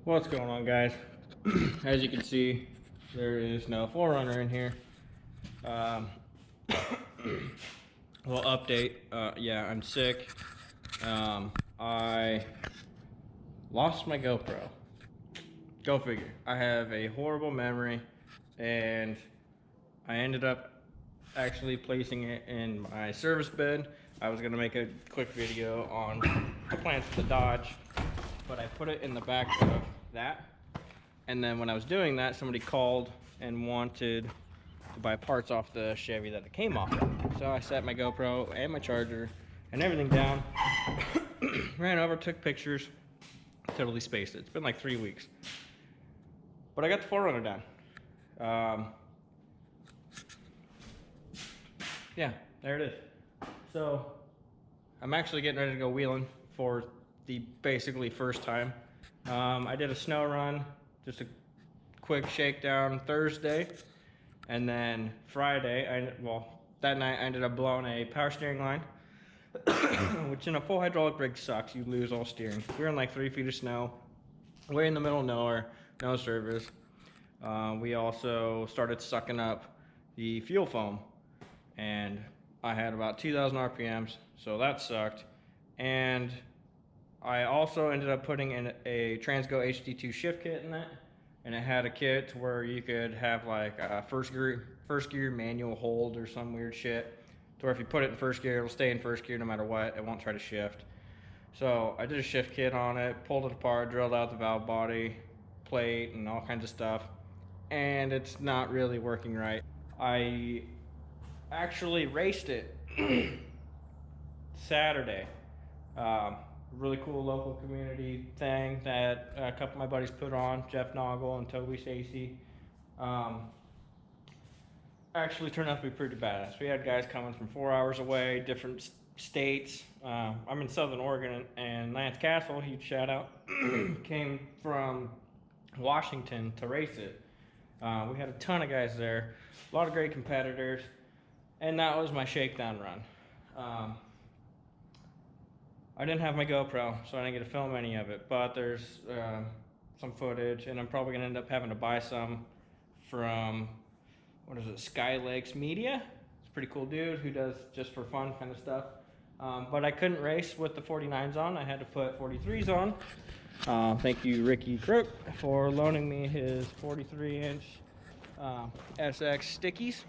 What's going on, guys? As you can see, there is no 4Runner in here. Well, update. Yeah, I'm sick. I lost my GoPro. Go figure. I have a horrible memory, and I ended up actually placing it in my service bed. I was gonna make a quick video on the plans for the Dodge, but I put it in the back of that. And then when I was doing that, somebody called and wanted to buy parts off the Chevy that it came off of. So I set my GoPro and my charger and everything down, ran over, took pictures, totally spaced it. It's been like 3 weeks. But I got the 4Runner down. Yeah, there it is. So I'm actually getting ready to go wheeling for the basically first time. I did a snow run, just a quick shakedown Thursday, and then Friday, that night I ended up blowing a power steering line, which in a full hydraulic rig sucks. You lose all steering. We were in like 3 feet of snow, way in the middle of nowhere, no service. We also started sucking up the fuel foam, and I had about 2,000 RPMs, so that sucked. And I also ended up putting in a Transgo HD2 shift kit in that, and it had a kit to where you could have like a first gear manual hold or some weird shit, to where if you put it in first gear, it'll stay in first gear no matter what. It won't try to shift. So I did a shift kit on it, pulled it apart, drilled out the valve body, plate, and all kinds of stuff, and it's not really working right. I actually raced it Saturday. Really cool local community thing that a couple of my buddies put on, Jeff Noggle and Toby Stacey. Actually turned out to be pretty badass. We had guys coming from 4 hours away, different states. I'm in Southern Oregon, and Lance Castle, huge shout out, came from Washington to race it. We had a ton of guys there, a lot of great competitors, and that was my shakedown run. I didn't have my GoPro, so I didn't get to film any of it, but there's some footage, and I'm probably gonna end up having to buy some from, what is it, Sky Lakes Media? It's a pretty cool dude who does just for fun kind of stuff. But I couldn't race with the 49s on. I had to put 43s on. Thank you, Ricky Crook, for loaning me his 43-inch SX stickies.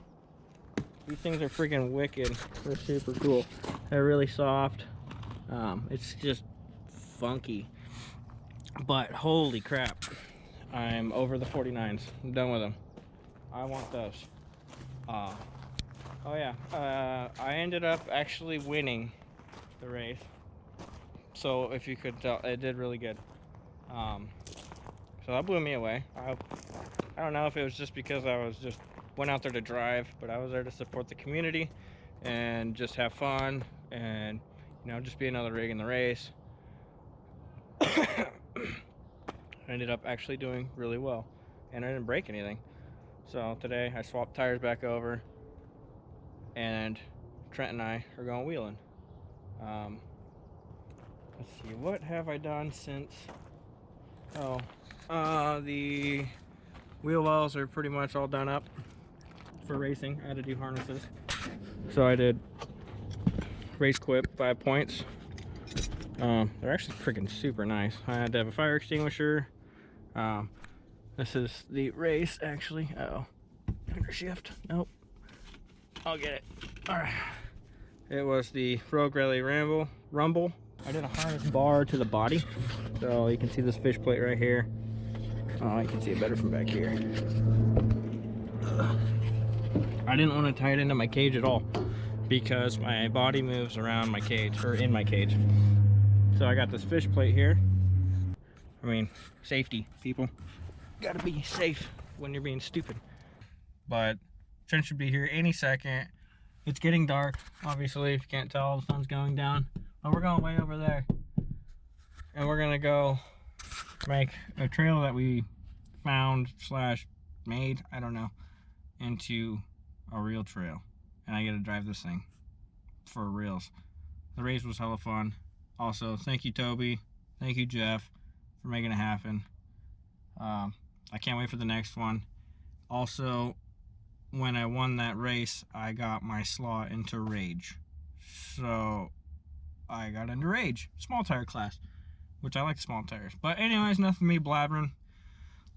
These things are freaking wicked. They're super cool. They're really soft. It's just funky, but holy crap, I'm over the 49s. I'm done with them. I want those. Oh yeah, I ended up actually winning the race, so if you could tell, it did really good. So that blew me away. I don't know if it was just because went out there to drive, but I was there to support the community and just have fun and, you know, just be another rig in the race. I ended up actually doing really well, and I didn't break anything. So today I swapped tires back over, and Trent and I are going wheeling. Let's see, what have I done since? The wheel wells are pretty much all done up for racing. I had to do harnesses, so I did race quip 5 points. They're actually freaking super nice. I had to have a fire extinguisher. This is the race, actually. Under shift. Nope. I'll get it. All right. It was the Rogue Rally Rumble. I did a harness bar to the body, so you can see this fish plate right here. Oh, you can see it better from back here. I didn't want to tie it into my cage at all, because my body moves around my cage, or in my cage. So I got this fish plate here. I mean, safety, people. Gotta be safe when you're being stupid. But Trent should be here any second. It's getting dark, obviously, if you can't tell, the sun's going down. But we're going way over there. And we're gonna go make a trail that we found / made, I don't know, into a real trail. And I get to drive this thing for reals. The race was hella fun. Also, thank you, Toby. Thank you, Jeff, for making it happen. I can't wait for the next one. Also, when I won that race, I got my slot into Rage. So, I got into Rage, small tire class, which I like small tires. But anyways, enough of me blabbering.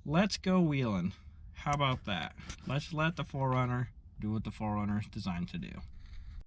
Let's go wheeling. How about that? Let's let the 4Runner do what the 4Runner is designed to do.